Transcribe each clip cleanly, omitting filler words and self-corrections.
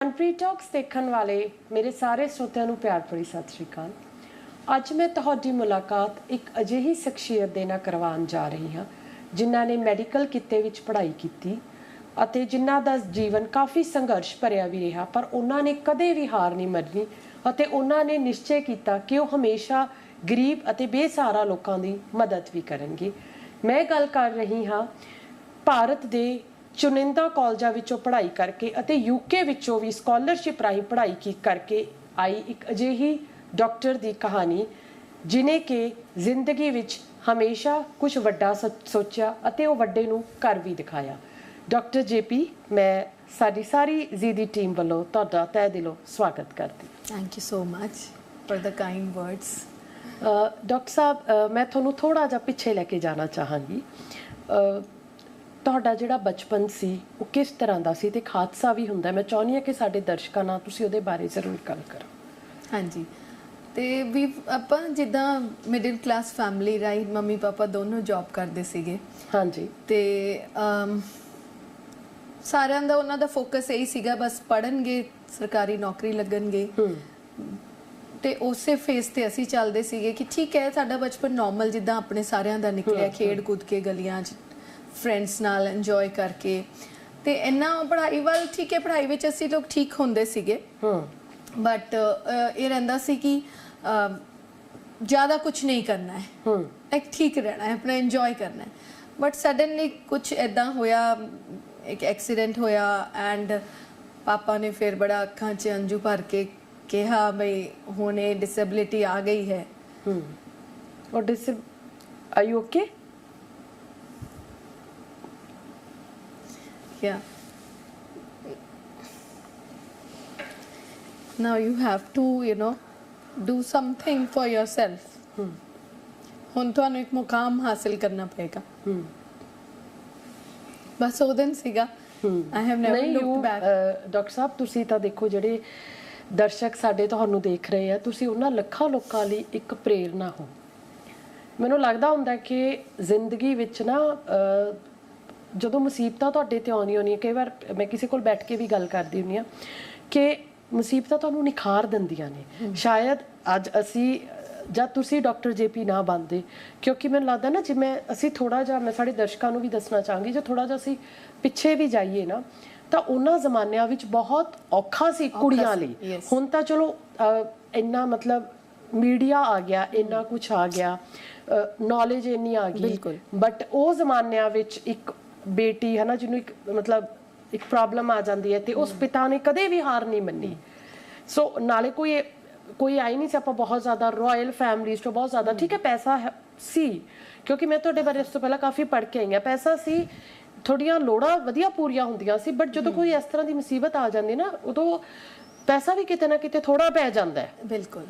Manpreet talks ਦੇਖਣ ਵਾਲੇ ਮੇਰੇ ਸਾਰੇ ਸਰੋਤਿਆਂ ਨੂੰ ਪਿਆਰ ਭਰੀ ਸਤਿ ਸ਼੍ਰੀ ਅਕਾਲ। ਅੱਜ ਮੈਂ ਤੁਹਾਡੀ ਮੁਲਾਕਾਤ ਇੱਕ ਅਜਿਹੀ ਸ਼ਖਸੀਅਤ ਦੇ ਨਾਲ ਕਰਵਾਉਣ ਜਾ ਰਹੀ ਹਾਂ ਜਿਨ੍ਹਾਂ ਨੇ ਮੈਡੀਕਲ ਕਿੱਤੇ ਵਿੱਚ ਪੜ੍ਹਾਈ ਕੀਤੀ ਅਤੇ ਜਿਨ੍ਹਾਂ ਦਾ ਜੀਵਨ ਕਾਫੀ ਸੰਘਰਸ਼ ਭਰਿਆ ਵੀ ਰਿਹਾ, ਪਰ ਉਹਨਾਂ ਨੇ ਕਦੇ ਵੀ ਹਾਰ ਨਹੀਂ ਮੰਨੀ ਅਤੇ ਉਹਨਾਂ ਨੇ ਨਿਸ਼ਚੈ ਕੀਤਾ ਕਿ ਉਹ ਹਮੇਸ਼ਾ ਗਰੀਬ ਅਤੇ ਬੇਸਹਾਰਾ ਲੋਕਾਂ ਦੀ ਮਦਦ ਵੀ ਕਰਨਗੇ। ਮੈਂ ਗੱਲ ਕਰ ਰਹੀ ਹਾਂ ਭਾਰਤ ਦੇ ਚੁਣਿੰਦਾ ਕਾਲਜਾਂ ਵਿੱਚੋਂ ਪੜ੍ਹਾਈ ਕਰਕੇ ਅਤੇ ਯੂਕੇ ਵਿੱਚੋਂ ਵੀ ਸਕਾਲਰਸ਼ਿਪ ਰਾਹੀਂ ਪੜ੍ਹਾਈ ਕਰਕੇ ਆਈ ਇੱਕ ਅਜਿਹੀ ਡਾਕਟਰ ਦੀ ਕਹਾਣੀ ਜਿਨੇ ਕਿ ਜ਼ਿੰਦਗੀ ਵਿੱਚ ਹਮੇਸ਼ਾ ਕੁਝ ਵੱਡਾ ਸੋਚਿਆ ਅਤੇ ਉਹ ਵੱਡੇ ਨੂੰ ਕਰ ਵੀ ਦਿਖਾਇਆ। ਡਾਕਟਰ ਜੇਪੀ, ਮੈਂ ਸਾਡੀ ਸਾਰੀ ਜ਼ੀ ਦੀ ਟੀਮ ਵੱਲੋਂ ਤੁਹਾਡਾ ਤਹਿ ਦਿਲੋਂ ਸਵਾਗਤ ਕਰਦੀ। Thank you so much for the kind words. Doctor ਸਾਹਿਬ, ਮੈਂ ਤੁਹਾਨੂੰ ਥੋੜਾ ਜਿਹਾ ਪਿੱਛੇ ਲੈ ਕੇ ਜਾਣਾ ਚਾਹਾਂਗੀ। ਤੁਹਾਡਾ ਜਿਹੜਾ ਬਚਪਨ ਸੀ ਉਹ ਕਿਸ ਤਰ੍ਹਾਂ ਦਾ ਸੀ ਤੇ ਇੱਕ ਹਾਦਸਾ ਵੀ ਹੁੰਦਾ, ਮੈਂ ਚਾਹੁੰਦੀ ਹਾਂ ਕਿ ਸਾਡੇ ਦਰਸ਼ਕਾਂ ਨਾਲ ਤੁਸੀਂ ਉਹਦੇ ਬਾਰੇ ਜ਼ਰੂਰ ਗੱਲ ਕਰੋ। ਹਾਂਜੀ, ਤੇ ਵੀ ਆਪਾਂ ਜਿੱਦਾਂ middle class family right, mummy papa ਦੋਨੋਂ ਜੌਬ ਕਰਦੇ ਸੀਗੇ। ਹਾਂਜੀ, ਤੇ ਸਾਰਿਆਂ ਦਾ ਉਹਨਾਂ ਦਾ ਫੋਕਸ ਇਹੀ ਸੀਗਾ ਬਸ ਪੜ੍ਹਨਗੇ, ਸਰਕਾਰੀ ਨੌਕਰੀ ਲੱਗਣਗੇ। ਤੇ ਉਸੇ ਫੇਸ ਤੇ ਅਸੀਂ ਚੱਲਦੇ ਸੀਗੇ ਕਿ ਠੀਕ ਹੈ ਸਾਡਾ ਬਚਪਨ ਨਾਰਮਲ ਜਿੱਦਾਂ ਆਪਣੇ ਸਾਰਿਆਂ ਦਾ ਨਿਕਲਿਆ, ਖੇਡ ਕੂਦ ਕੇ ਗਲੀਆਂ 'ਚ ਫਰੈਂਡਸ ਨਾਲ ਇੰਜੋਏ ਕਰਕੇ। ਤੇ ਇੰਨਾ ਪੜ੍ਹਾਈ ਵੱਲ ਠੀਕ ਹੈ, ਪੜ੍ਹਾਈ ਵਿੱਚ ਅਸੀਂ ਲੋਕ ਠੀਕ ਹੁੰਦੇ ਸੀਗੇ, ਬਟ ਇਹ ਰਹਿੰਦਾ ਸੀ ਕਿ ਜ਼ਿਆਦਾ ਕੁਝ ਨਹੀਂ ਕਰਨਾ ਹੈ, ਇੱਕ ਠੀਕ ਰਹਿਣਾ ਹੈ, ਆਪਣਾ ਇੰਜੋਏ ਕਰਨਾ ਹੈ। ਬਟ ਸਡਨਲੀ ਕੁਝ ਇੱਦਾਂ ਹੋਇਆ, ਇੱਕ ਐਕਸੀਡੈਂਟ ਹੋਇਆ ਐਂਡ ਪਾਪਾ ਨੇ ਫਿਰ ਬੜਾ ਅੱਖਾਂ 'ਚ ਅੰਜੂ ਭਰ ਕੇ ਕਿਹਾ ਬਈ ਹੁਣ ਇਹ ਡਿਸੇਬਿਲਿਟੀ ਆ ਗਈ ਹੈ। ਔਰ are you okay? Yeah. Now you have to, do something for yourself. ਹੁਣ ਤੁਹਾਨੂੰ ਇੱਕ ਮੁਕਾਮ ਹਾਸਿਲ ਕਰਨਾ ਪਏਗਾ। ਬਸ ਉਹ ਦਿਨ ਸੀਗਾ। I have never looked back. Doctor ਸਾਹਿਬ, ਤੁਸੀਂ ਤਾਂ ਦੇਖੋ ਜਿਹੜੇ ਦਰਸ਼ਕ ਸਾਡੇ ਤੁਹਾਨੂੰ ਦੇਖ ਰਹੇ ਆ, ਤੁਸੀਂ ਉਹਨਾਂ ਲੱਖਾਂ ਲੋਕਾਂ ਲਈ ਇੱਕ ਪ੍ਰੇਰਨਾ ਹੋ। ਮੈਨੂੰ ਲੱਗਦਾ ਹੁੰਦਾ ਕਿ ਜ਼ਿੰਦਗੀ ਵਿੱਚ ਨਾ ਜਦੋਂ ਮੁਸੀਬਤਾਂ ਤੁਹਾਡੇ ਤੇ ਆਉਂਦੀਆਂ ਹੁੰਦੀਆਂ, ਕਈ ਵਾਰ ਮੈਂ ਕਿਸੇ ਕੋਲ ਬੈਠ ਕੇ ਵੀ ਗੱਲ ਕਰਦੀ ਹੁੰਦੀ ਹਾਂ ਕਿ ਮੁਸੀਬਤਾਂ ਤੁਹਾਨੂੰ ਨਿਖਾਰ ਦਿੰਦੀਆਂ ਨੇ। ਸ਼ਾਇਦ ਅੱਜ ਅਸੀਂ ਜਾਂ ਤੁਸੀਂ ਡਾਕਟਰ ਜੇਪੀ ਨਾ ਬਣਦੇ, ਕਿਉਂਕਿ ਮੈਨੂੰ ਲੱਗਦਾ ਨਾ ਜਿਵੇਂ ਅਸੀਂ ਥੋੜਾ ਜਿਹਾ, ਮੈਂ ਸਾਡੇ ਦਰਸ਼ਕਾਂ ਨੂੰ ਵੀ ਦੱਸਣਾ ਚਾਹਾਂਗੀ, ਜੇ ਥੋੜਾ ਜਿਹਾ ਅਸੀਂ ਪਿੱਛੇ ਵੀ ਜਾਈਏ ਨਾ ਤਾਂ ਉਹਨਾਂ ਜ਼ਮਾਨਿਆਂ ਵਿੱਚ ਬਹੁਤ ਔਖਾ ਸੀ ਕੁੜੀਆਂ ਲਈ। ਹੁਣ ਤਾਂ ਚਲੋ ਇੰਨਾ ਮਤਲਬ ਮੀਡੀਆ ਆ ਗਿਆ, ਇੰਨਾ ਕੁਛ ਆ ਗਿਆ, ਨੌਲੇਜ ਇੰਨੀ ਆ ਗਈ, ਬਟ ਉਹ ਜ਼ਮਾਨਿਆਂ ਵਿੱਚ ਇੱਕ ਬੇਟੀ ਹੈ ਨਾ, ਜਿਹਨੂੰ ਇੱਕ ਮਤਲਬ ਇੱਕ ਪ੍ਰੋਬਲਮ ਆ ਜਾਂਦੀ ਹੈ ਤੇ ਉਸ ਪਿਤਾ ਨੇ ਕਦੇ ਵੀ ਹਾਰ ਨਹੀਂ ਮੰਨੀ। ਸੋ ਨਾਲੇ ਕੋਈ ਆਈ ਨਹੀਂ ਸੀ, ਆਪਾਂ ਬਹੁਤ ਜ਼ਿਆਦਾ ਰਾਇਲ ਫੈਮਲੀਜ਼ ਤੋਂ ਬਹੁਤ ਜ਼ਿਆਦਾ, ਠੀਕ ਹੈ ਪੈਸਾ ਸੀ, ਕਿਉਂਕਿ ਮੈਂ ਤੁਹਾਡੇ ਬਾਰੇ ਇਸ ਤੋਂ ਪਹਿਲਾਂ ਕਾਫੀ ਪੜ੍ਹ ਕੇ ਆਈ ਹਾਂ, ਪੈਸਾ ਸੀ, ਥੋੜੀਆਂ ਲੋੜਾਂ ਵਧੀਆ ਪੂਰੀਆਂ ਹੁੰਦੀਆਂ ਸੀ, ਬਟ ਜਦੋਂ ਕੋਈ ਇਸ ਤਰ੍ਹਾਂ ਦੀ ਮੁਸੀਬਤ ਆ ਜਾਂਦੀ ਨਾ ਉਦੋਂ ਪੈਸਾ ਵੀ ਕਿਤੇ ਨਾ ਕਿਤੇ ਥੋੜਾ ਪੈ ਜਾਂਦਾ ਹੈ। ਬਿਲਕੁਲ।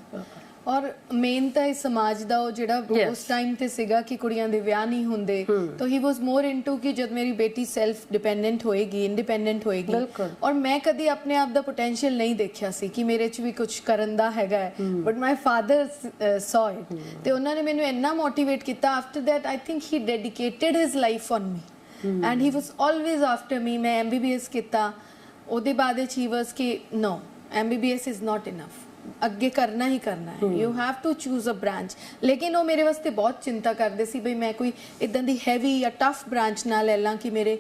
ਔਰ ਮੇਨ ਤਾਂ ਇਸ ਸਮਾਜ ਦਾ ਉਹ ਜਿਹੜਾ ਉਸ ਟਾਈਮ ਤੇ ਸੀਗਾ ਕਿ ਕੁੜੀਆਂ ਦੇ ਵਿਆਹ ਨਹੀਂ ਹੁੰਦੇ, ਤਾਂ ਹੀ ਵਾਸ ਮੋਰ ਇਨਟੂ ਕਿ ਜਦ ਮੇਰੀ ਬੇਟੀ ਸੈਲਫ ਡਿਪੈਂਡੈਂਟ ਹੋਏਗੀ, ਇੰਡੀਪੈਂਡੈਂਟ ਹੋਏਗੀ। ਔਰ ਮੈਂ ਕਦੀ ਆਪਣੇ ਆਪ ਦਾ ਪੋਟੈਂਸ਼ੀਅਲ ਨਹੀਂ ਦੇਖਿਆ ਸੀ ਕਿ ਮੇਰੇ 'ਚ ਵੀ ਕੁਝ ਕਰਨ ਦਾ ਹੈਗਾ ਹੈ, but my father saw it ਤੇ ਉਹਨਾਂ ਨੇ ਮੈਨੂੰ ਇੰਨਾ ਮੋਟੀਵੇਟ ਕੀਤਾ। After that I think he dedicated his life on me and he was always after me. ਮੈਂ MBBS ਕੀਤਾ, ਉਹਦੇ ਬਾਅਦ ਹੀ ਵਾਸ ਕਿ no, MBBS is not enough, ਅੱਗੇ ਕਰਨਾ ਹੀ ਕਰਨਾ ਹੈ, you have to choose a branch. ਲੇਕਿਨ ਉਹ ਮੇਰੇ ਵਾਸਤੇ ਬਹੁਤ ਚਿੰਤਾ ਕਰਦੇ ਸੀ ਬਈ ਮੈਂ ਕੋਈ ਇਦਾਂ ਦੀ ਹੈਵੀ ਜਾਂ ਟਫ ਬ੍ਰਾਂਚ ਨਾ ਲੈ ਲਾਂ ਕਿ ਮੇਰੇ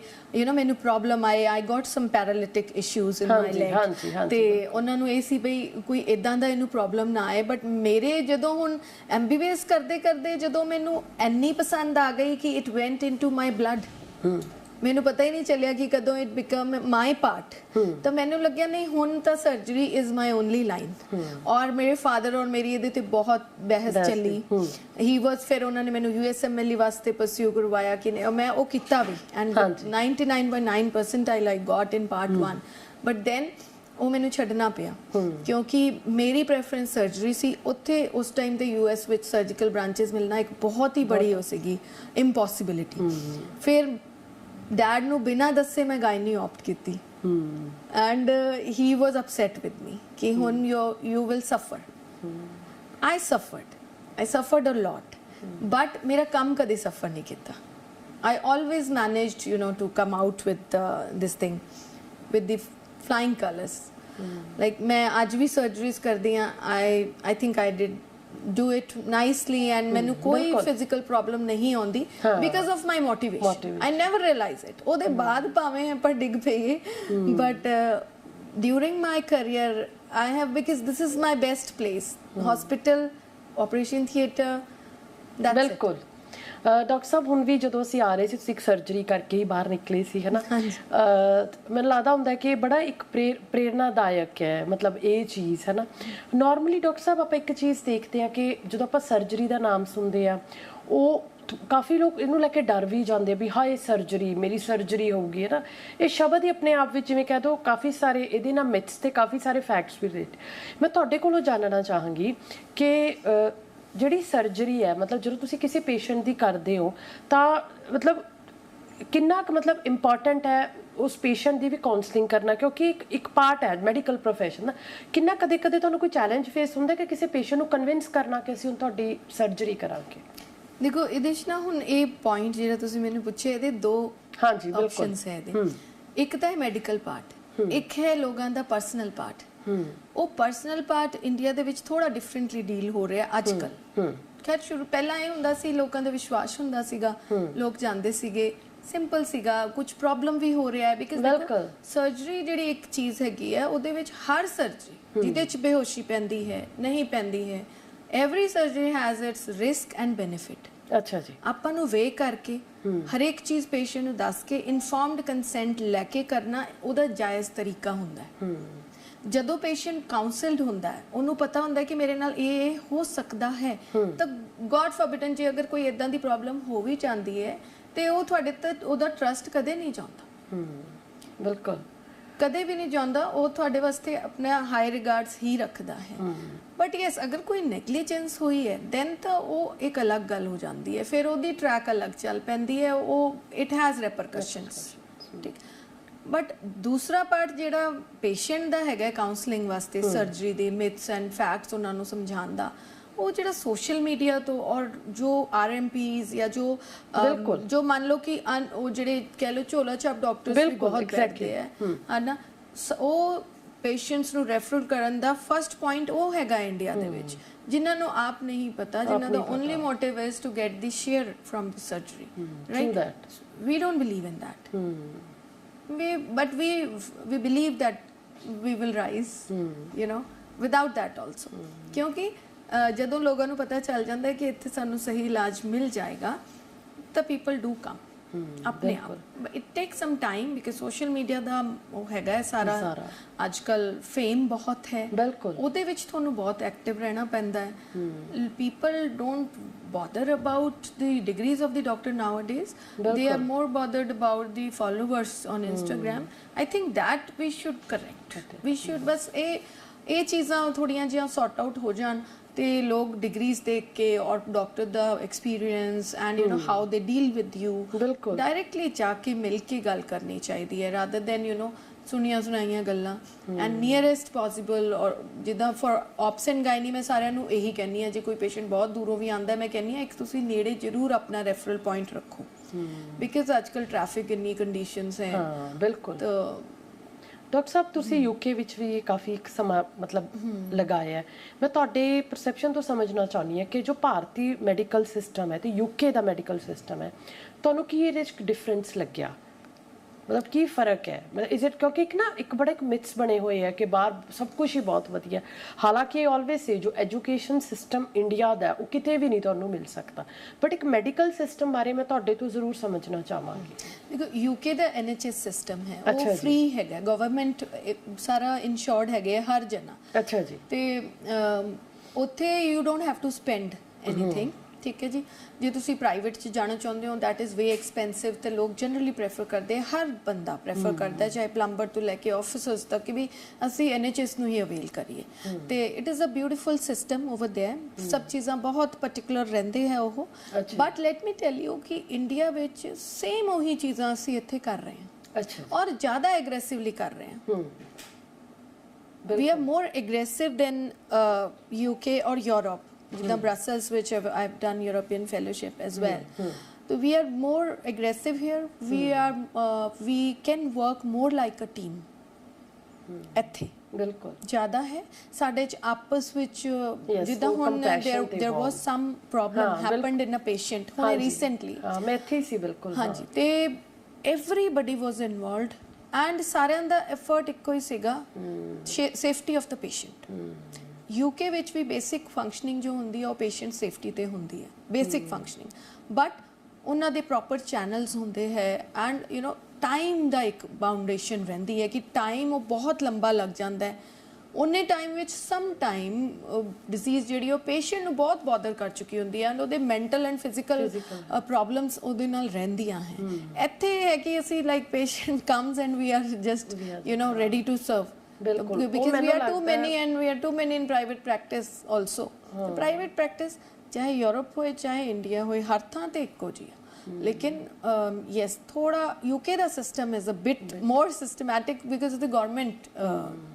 ਮੈਨੂੰ ਪ੍ਰੋਬਲਮ ਆਏ। ਆਈ ਗੋਟ ਸਮ ਪੈਰਾਲਿਟਿਕ ਇਸ਼ੂਜ਼ ਇਨ ਮਾਈ ਲੈਗ, ਤੇ ਉਹਨਾਂ ਨੂੰ ਇਹ ਸੀ ਬਈ ਕੋਈ ਇਦਾਂ ਦਾ ਇਹਨੂੰ ਪ੍ਰੋਬਲਮ ਨਾ ਆਏ। ਬਟ ਮੇਰੇ ਜਦੋਂ ਹੁਣ MBBS ਕਰਦੇ ਕਰਦੇ ਜਦੋਂ ਮੈਨੂੰ ਇੰਨੀ ਪਸੰਦ ਆ ਗਈ ਕਿ ਇਟ ਵੈਂਟ ਇਨਟੂ ਮਾਈ ਬਲੱਡ, ਮੈਨੂੰ ਪਤਾ ਹੀ ਨਹੀਂ ਚੱਲਿਆ ਕਿ ਕਦੋਂ ਇਟ ਬਿਕਮ ਮਾਈ ਪਾਰਟ। ਤਾਂ ਮੈਨੂੰ ਲੱਗਿਆ ਨਹੀਂ, ਹੁਣ ਤਾਂ surgery is my only line. ਔਰ ਮੇਰੇ ਫਾਦਰ ਔਰ ਮੇਰੀ ਇਹਦੇ ਤੇ ਬਹੁਤ ਬਹਿਸ ਚੱਲੀ। ਹੀ ਵਾਸ, ਫਿਰ ਉਹਨਾਂ ਨੇ ਮੈਨੂੰ USMLE ਵਾਸਤੇ ਪਰਸਿਊ ਕਰਵਾਇਆ ਕਿ ਮੈਂ ਉਹ ਕੀਤਾ ਵੀ and 99.9 percentile I got in part 1, but then ਉਹ ਮੈਨੂੰ ਛੱਡਣਾ ਪਿਆ ਕਿਉਂਕਿ ਮੇਰੀ ਪ੍ਰੈਫਰੈਂਸ ਸਰਜਰੀ ਸੀ। ਉੱਥੇ ਉਸ ਟਾਈਮ ਤੇ US ਵਿੱਚ ਸਰਜੀਕਲ ਬ੍ਰਾਂਚਸ ਮਿਲਣਾ ਇੱਕ ਬਹੁਤ ਹੀ ਬੜੀ ਹੋ ਸੀਗੀ ਇੰਪੋਸੀਬਿਲਿਟੀ। ਫਿਰ ਡੈਡ ਨੂੰ ਬਿਨਾਂ ਦੱਸੇ ਮੈਂ ਗਾਇਨੀ ਆਪਟ ਕੀਤੀ and he was upset with me ਕਿ ਹੁਣ ਯੂ ਵਿਲ ਸਫਰ। ਆਈ ਸਫਰਡ ਅ ਲੋਟ, ਬਟ ਮੇਰਾ ਕੰਮ ਕਦੇ ਸਫਰ ਨਹੀਂ ਕੀਤਾ। I always managed, to come out with this thing, with the flying colors. Like ਮੈਂ ਅੱਜ ਵੀ ਸਰਜਰੀਜ਼ ਕਰਦੀ ਆ I think I did do it nicely and ਮੈਨੂੰ ਕੋਈ physical problem ਨਹੀਂ ਆਉਂਦੀ because of my motivation. I never realize it. ਉਹਦੇ ਬਾਅਦ ਭਾਵੇਂ ਆਪਾਂ ਡਿੱਗ ਪਈਏ but during my career I have, because this is my best place. Hospital, operation theatre, that's ਬਿਲਕੁਲ ਡਾਕਟਰ ਸਾਹਿਬ ਹੁਣ ਵੀ ਜਦੋਂ ਅਸੀਂ ਆ ਰਹੇ ਸੀ ਤੁਸੀਂ ਇੱਕ ਸਰਜਰੀ ਕਰਕੇ ਹੀ ਬਾਹਰ ਨਿਕਲੇ ਸੀ ਹੈ ਨਾ ਮੈਨੂੰ ਲੱਗਦਾ ਹੁੰਦਾ ਕਿ ਬੜਾ ਇੱਕ ਪ੍ਰੇਰਨਾਦਾਇਕ ਹੈ ਮਤਲਬ ਇਹ ਚੀਜ਼ ਹੈ ਨਾ ਨਾਰਮਲੀ ਡਾਕਟਰ ਸਾਹਿਬ ਆਪਾਂ ਇੱਕ ਚੀਜ਼ ਦੇਖਦੇ ਆ ਕਿ ਜਦੋਂ ਆਪਾਂ ਸਰਜਰੀ ਦਾ ਨਾਮ ਸੁਣਦੇ ਆ ਉਹ ਕਾਫੀ ਲੋਕ ਇਹਨੂੰ ਲੈ ਕੇ ਡਰ ਵੀ ਜਾਂਦੇ ਆ ਵੀ ਹਾਏ ਸਰਜਰੀ ਮੇਰੀ ਸਰਜਰੀ ਹੋਊਗੀ ਹੈ ਨਾ ਇਹ ਸ਼ਬਦ ਹੀ ਆਪਣੇ ਆਪ ਵਿੱਚ ਜਿਵੇਂ ਕਹਿ ਦੋ ਕਾਫੀ ਸਾਰੇ ਇਹਦੇ ਨਾਲ ਮਿਥਸ ਤੇ ਕਾਫੀ ਸਾਰੇ ਫੈਕਟਸ ਵੀ ਰਿਲੇਟ ਮੈਂ ਤੁਹਾਡੇ ਕੋਲੋਂ ਜਾਣਨਾ ਚਾਹਾਂਗੀ ਕਿ ਜਿਹੜੀ ਸਰਜਰੀ ਹੈ ਮਤਲਬ ਜਦੋਂ ਤੁਸੀਂ ਕਿਸੇ ਪੇਸ਼ੈਂਟ ਦੀ ਕਰਦੇ ਹੋ ਤਾਂ ਮਤਲਬ ਕਿੰਨਾ ਕੁ ਮਤਲਬ ਇੰਪੋਰਟੈਂਟ ਹੈ ਉਸ ਪੇਸ਼ੈਂਟ ਦੀ ਵੀ ਕਾਉਂਸਲਿੰਗ ਕਰਨਾ ਕਿਉਂਕਿ ਇੱਕ ਪਾਰਟ ਹੈ ਮੈਡੀਕਲ ਪ੍ਰੋਫੈਸ਼ਨ ਦਾ ਕਿੰਨਾ ਕਦੇ ਤੁਹਾਨੂੰ ਕੋਈ ਚੈਲੰਜ ਫੇਸ ਹੁੰਦਾ ਕਿ ਕਿਸੇ ਪੇਸ਼ੈਂਟ ਨੂੰ ਕਨਵਿੰਸ ਕਰਨਾ ਕਿ ਅਸੀਂ ਹੁਣ ਤੁਹਾਡੀ ਸਰਜਰੀ ਕਰਾਂਗੇ ਦੇਖੋ ਇਹਦੇ 'ਚ ਨਾ ਹੁਣ ਇਹ ਪੁਆਇੰਟ ਜਿਹੜਾ ਤੁਸੀਂ ਮੈਨੂੰ ਪੁੱਛਿਆ ਇਹਦੇ ਦੋ ਆਪਸ਼ਨਸ ਹੈ ਇਹਦੇ ਇੱਕ ਤਾਂ ਹੈ ਮੈਡੀਕਲ ਪਾਰਟ ਇੱਕ ਹੈ ਲੋਕਾਂ ਦਾ ਪਰਸਨਲ ਪਾਰਟ ਉਹ ਪਰਸਨਲ ਪਾਰਟ ਇੰਡੀਆ ਦੇ ਵਿੱਚ ਥੋੜਾ ਡਿਫਰੈਂਟਲੀ ਡੀਲ ਹੋ ਰਿਹਾ ਅੱਜ ਕੱਲ ਖੈਰ ਸ਼ੁਰੂ ਪਹਿਲਾਂ ਇਹ ਹੁੰਦਾ ਸੀ ਲੋਕਾਂ ਦਾ ਵਿਸ਼ਵਾਸ ਹੁੰਦਾ ਸੀਗਾ ਲੋਕ ਜਾਂਦੇ ਸੀਗੇ ਸਿੰਪਲ ਸੀਗਾ ਕੁਝ ਪ੍ਰੋਬਲਮ ਵੀ ਹੋ ਰਿਹਾ ਹੈ ਬਿਕਾਜ਼ ਸਰਜਰੀ ਜਿਹੜੀ ਇੱਕ ਚੀਜ਼ ਹੈਗੀ ਹੈ ਉਹਦੇ ਵਿੱਚ ਹਰ ਸਰਜਰੀ ਜਿਹਦੇ ਵਿੱਚ ਬੇਹੋਸ਼ੀ ਪੈਂਦੀ ਹੈ ਨਹੀਂ ਪੈਂਦੀ ਹੈ every surgery has its risk and benefit. ਅੱਛਾ ਜੀ ਆਪਾਂ ਨੂੰ ਵੇ ਕਰਕੇ ਹਰ ਇੱਕ ਚੀਜ਼ ਪੇਸ਼ੈਂਟ ਨੂੰ ਦੱਸ ਕੇ ਇਨਫੋਰਮਡ ਕੰਸੈਂਟ ਲੈ ਕੇ ਕਰਨਾ ਉਹਦਾ ਜਾਇਜ਼ ਤਰੀਕਾ ਹੁੰਦਾ ਹੈ ਜਦੋਂ ਪੇਸ਼ੈਂਟ ਕਾਉਂਸਲਡ ਹੁੰਦਾ ਹੈ ਉਹਨੂੰ ਪਤਾ ਹੁੰਦਾ ਹੈ ਕਿ ਮੇਰੇ ਨਾਲ ਇਹ ਹੋ ਸਕਦਾ ਹੈ ਤਾਂ ਗॉड ਫੋਰਬਿਡਨ ਜੇ ਅਗਰ ਕੋਈ ਇਦਾਂ ਦੀ ਪ੍ਰੋਬਲਮ ਹੋ ਵੀ ਜਾਂਦੀ ਹੈ ਤੇ ਉਹ ਤੁਹਾਡੇ ਤੇ ਉਹਦਾ ਟਰਸਟ ਕਦੇ ਨਹੀਂ ਜਾਂਦਾ ਬਿਲਕੁਲ ਕਦੇ ਵੀ ਨਹੀਂ ਜਾਂਦਾ ਉਹ ਤੁਹਾਡੇ ਵਾਸਤੇ ਆਪਣਾ ਹਾਈ ਰਿਗਾਰਡਸ ਹੀ ਰੱਖਦਾ ਹੈ ਬਟ ਯੈਸ ਅਗਰ ਕੋਈ ਨੈਗਲੀਜੈਂਸ ਹੋਈ ਹੈ ਦੈਨ ਤਾਂ ਉਹ ਇੱਕ ਅਲੱਗ ਗੱਲ ਹੋ ਜਾਂਦੀ ਹੈ ਫਿਰ ਉਹਦੀ ਟਰੈਕ ਅਲੱਗ ਚੱਲ ਪੈਂਦੀ ਹੈ ਉਹ ਇਟ ਹੈਜ਼ ਰੈਪਰਕਸ਼ਨਸ ਠੀਕ ਬਟ ਦੂਸਰਾ ਪਾਰਟ ਜਿਹੜਾ ਪੇਸ਼ੈਂਟ ਦਾ ਹੈਗਾ ਕਾਉਂਸਲਿੰਗ ਵਾਸਤੇ ਸਰਜਰੀ ਦੇ ਮਿਥਸ ਐਂਡ ਫੈਕਟਸ ਉਹਨਾਂ ਨੂੰ ਸਮਝਾਉਣ ਦਾ ਉਹ ਜਿਹੜਾ ਸੋਸ਼ਲ ਮੀਡੀਆ ਤੋਂ ਔਰ ਜੋ ਆਰਐਮਪੀਜ਼ ਜਾਂ ਜੋ ਮੰਨ ਲਓ ਕਿ ਉਹ ਜਿਹੜੇ ਕਹਿ ਲਓ ਝੋਲਾ ਛਾਪ ਡਾਕਟਰਸ ਵੀ ਬਹੁਤ ਬੈਠਦੇ ਹੈ ਹਨਾ ਉਹ ਪੇਸ਼ੈਂਟਸ ਨੂੰ ਰੈਫਰ ਕਰਨ ਦਾ ਫਰਸਟ ਪੁਆਇੰਟ ਉਹ ਹੈਗਾ ਇੰਡੀਆ ਦੇ ਵਿੱਚ ਜਿਨ੍ਹਾਂ ਨੂੰ ਆਪ ਨਹੀਂ ਪਤਾ ਜਿਨ੍ਹਾਂ ਦਾ only motive is to get the share firm ਦੀ surgery right we don't believe in that but we believe that we will rise you know without that also ਕਿਉਂਕਿ ਜਦੋਂ ਲੋਕਾਂ ਨੂੰ ਪਤਾ ਚੱਲ ਜਾਂਦਾ ਹੈ ਕਿ ਇੱਥੇ ਸਾਨੂੰ ਸਹੀ ਇਲਾਜ ਮਿਲ ਜਾਏਗਾ ਤਾਂ ਪੀਪਲ ਡੂ ਕਮ ਆਪਣੇ ਆਪ it take some time because social media ਦਾ ਉਹ ਹੈਗਾ ਸਾਰਾ ਅੱਜ ਕੱਲ ਫੇਮ ਬਹੁਤ ਹੈ ਉਹਦੇ ਵਿੱਚ ਤੁਹਾਨੂੰ ਬਹੁਤ ਐਕਟਿਵ ਰਹਿਣਾ ਪੈਂਦਾ ਹੈ people don't bother about the degrees of the doctor nowadays they are more bothered about the followers on Instagram I think that we should correct we should ਬਸ ਇਹ ਚੀਜ਼ਾਂ ਥੋੜੀਆਂ ਜਿਹੀਆਂ ਸੌਰਟ ਆਊਟ ਹੋ ਜਾਣ ਤੇ ਲੋਕ ਡਿਗਰੀਜ਼ ਦੇਖ ਕੇ ਔਰ doctor the experience and you know how they deal with you directly ਜਾ ਕੇ ਮਿਲ ਕੇ ਗੱਲ ਕਰਨੀ ਚਾਹੀਦੀ ਹੈ ਰਾਦਰ ਦੈਨ ਯੂ نو ਸੁਣੀਆਂ ਸੁਣਾਈਆਂ ਗੱਲਾਂ ਐਂਡ ਨੀਅਰੈਸਟ ਪੋਸੀਬਲ ਔਰ ਜਿੱਦਾਂ ਫॉर ਆਪਸ ਐਂਡ ਗਾਇਨੀ ਮੈਂ ਸਾਰਿਆਂ ਨੂੰ ਇਹੀ ਕਹਿੰਦੀ ਹਾਂ ਜੇ ਕੋਈ ਪੇਸ਼ੈਂਟ ਬਹੁਤ ਦੂਰੋਂ ਵੀ ਆਉਂਦਾ ਮੈਂ ਕਹਿੰਦੀ ਹਾਂ ਇੱਕ ਤੁਸੀਂ ਨੇੜੇ ਜ਼ਰੂਰ ਆਪਣਾ ਰੈਫਰਲ ਪੁਆਇੰਟ ਰੱਖੋ ਬਿਕਾਜ਼ ਅੱਜ ਕੱਲ ਟ੍ਰੈਫਿਕ ਇੰਨੀ ਕੰਡੀਸ਼ਨਸ ਹੈ ਬਿਲਕੁਲ ਡਾਕਟਰ ਸਾਹਿਬ ਤੁਸੀਂ ਯੂਕੇ ਵਿੱਚ ਵੀ ਕਾਫੀ ਇੱਕ ਸਮਾਂ ਮਤਲਬ ਲਗਾਇਆ ਹੈ ਮੈਂ ਤੁਹਾਡੇ ਪਰਸੈਪਸ਼ਨ ਤੋਂ ਸਮਝਣਾ ਚਾਹੁੰਦੀ ਹਾਂ ਕਿ ਜੋ ਭਾਰਤੀ ਮੈਡੀਕਲ ਸਿਸਟਮ ਹੈ ਤੇ ਯੂਕੇ ਦਾ ਮੈਡੀਕਲ ਸਿਸਟਮ ਹੈ ਤੁਹਾਨੂੰ ਕੀ ਇਹਦੇ ਵਿੱਚ ਡਿਫਰੈਂਸ ਲੱਗਿਆ ਮਤਲਬ ਕੀ ਫਰਕ ਹੈ ਮਤਲਬ ਇਜ਼ ਇਟ ਕਿਉਂਕਿ ਇੱਕ ਬੜਾ ਇੱਕ ਮਿਥਸ ਬਣੇ ਹੋਏ ਹੈ ਕਿ ਬਾਹਰ ਸਭ ਕੁਝ ਹੀ ਬਹੁਤ ਵਧੀਆ ਹਾਲਾਂਕਿ ਆਲਵੇਸ ਸੇ ਜੋ ਐਜੂਕੇਸ਼ਨ ਸਿਸਟਮ ਇੰਡੀਆ ਦਾ ਉਹ ਕਿਤੇ ਵੀ ਨਹੀਂ ਤੁਹਾਨੂੰ ਮਿਲ ਸਕਦਾ ਬਟ ਇੱਕ ਮੈਡੀਕਲ ਸਿਸਟਮ ਬਾਰੇ ਮੈਂ ਤੁਹਾਡੇ ਤੋਂ ਜ਼ਰੂਰ ਸਮਝਣਾ ਚਾਹਾਂਗੀ ਦੇਖੋ ਯੂਕੇ ਦਾ NHS ਸਿਸਟਮ ਹੈ ਉਹ ਫ੍ਰੀ ਹੈਗਾ ਗਵਰਨਮੈਂਟ ਸਾਰਾ ਇਨਸ਼ੋਰਡ ਹੈਗੇ ਹਰ ਜਣਾ ਅੱਛਾ ਜੀ ਤੇ ਉੱਥੇ you don't have to spend anything ਠੀਕ ਹੈ ਜੀ ਜੇ ਤੁਸੀਂ ਪ੍ਰਾਈਵੇਟ 'ਚ ਜਾਣਾ ਚਾਹੁੰਦੇ ਹੋ ਦੈਟ ਇਜ਼ ਵੇ ਐਕਸਪੈਂਸਿਵ ਤੇ ਲੋਕ ਜਨਰਲੀ ਪ੍ਰੈਫਰ ਕਰਦੇ ਹਰ ਬੰਦਾ ਪ੍ਰੈਫਰ ਕਰਦਾ ਚਾਹੇ ਪਲੰਬਰ ਤੋਂ ਲੈ ਕੇ ਆਫਿਸਰਸ ਤੱਕ ਕਿ ਵੀ ਅਸੀਂ NHS ਨੂੰ ਹੀ ਅਵੇਲ ਕਰੀਏ ਤੇ it is a beautiful system over there ਸਭ ਚੀਜ਼ਾਂ ਬਹੁਤ ਪਾਰਟਿਕੂਲਰ ਰਹਿੰਦੇ ਹੈ ਉਹ but let me tell you ਕਿ ਇੰਡੀਆ ਵਿੱਚ ਸੇਮ ਉਹੀ ਚੀਜ਼ਾਂ ਅਸੀਂ ਇੱਥੇ ਕਰ ਰਹੇ ਹਾਂ ਅੱਛਾ ਔਰ ਜ਼ਿਆਦਾ ਐਗਰੈਸਿਵਲੀ ਕਰ ਰਹੇ ਹਾਂ we are more aggressive than UK or Europe ਜਿੱਦਾਂ ਬ੍ਰਸਲਸ ਵਿੱਚ I've done European fellowship as well so we are more aggressive here we can work more like a team ਇੱਥੇ ਬਿਲਕੁਲ ਜ਼ਿਆਦਾ ਹੈ ਸਾਡੇ ਚ ਆਪਸ ਵਿੱਚ ਜਿੱਦਾਂ ਉਹ ਹੁਣ compassion ਤੇ there was some problem happened in a patient ਹੁਣ recently ਹਾਂ ਮੈਂ ਇੱਥੇ ਹੀ ਸੀ ਬਿਲਕੁਲ ਹਾਂਜੀ ਤੇ everybody was involved and ਸਾਰਿਆਂ ਦਾ ਐਫਰਟ ਇੱਕੋ ਹੀ ਸੀਗਾ safety of the patient UK ਵਿੱਚ ਵੀ ਬੇਸਿਕ ਫੰਕਸ਼ਨਿੰਗ ਜੋ ਹੁੰਦੀ ਹੈ ਉਹ ਪੇਸ਼ੈਂਟ ਸੇਫਟੀ ਤੇ ਹੁੰਦੀ ਹੈ ਬੇਸਿਕ ਫੰਕਸ਼ਨਿੰਗ ਬਟ ਉਹਨਾਂ ਦੇ ਪ੍ਰੋਪਰ ਚੈਨਲਸ ਹੁੰਦੇ ਹੈ ਐਂਡ ਯੂ نو ਟਾਈਮ ਦਾ ਇੱਕ ਬਾਉਂਡੇਸ਼ਨ ਰਹਿੰਦੀ ਹੈ ਕਿ ਟਾਈਮ ਉਹ ਬਹੁਤ ਲੰਬਾ ਲੱਗ ਜਾਂਦਾ ਹੈ ਉਹਨੇ ਟਾਈਮ ਵਿੱਚ ਸਮ ਟਾਈਮ ਡਿਜ਼ੀਜ਼ ਜਿਹੜੀ ਉਹ ਪੇਸ਼ੈਂਟ ਨੂੰ ਬਹੁਤ ਬੋਦਰ ਕਰ ਚੁੱਕੀ ਹੁੰਦੀ ਹੈ ਐਂਡ ਉਹਦੇ ਮੈਂਟਲ ਐਂਡ ਫਿਜ਼ੀਕਲ ਪ੍ਰੋਬਲਮਸ ਉਹਦੇ ਨਾਲ ਰਹਿੰਦੀਆਂ ਹੈ ਇੱਥੇ ਹੈ ਕਿ ਅਸੀਂ like patient comes and we are just you know ready to serve because we are too many and we are too many in private practice also private practice ਚਾਹੇ Europe ਹੋਏ ਚਾਹੇ ਇੰਡੀਆ ਹੋਏ ਹਰ ਥਾਂ ਤੇ ਇੱਕੋ ਜਿਹੀ ਆ ਲੇਕਿਨ ਯੈਸ ਥੋੜਾ UK ਦਾ system is a bit more systematic because of the government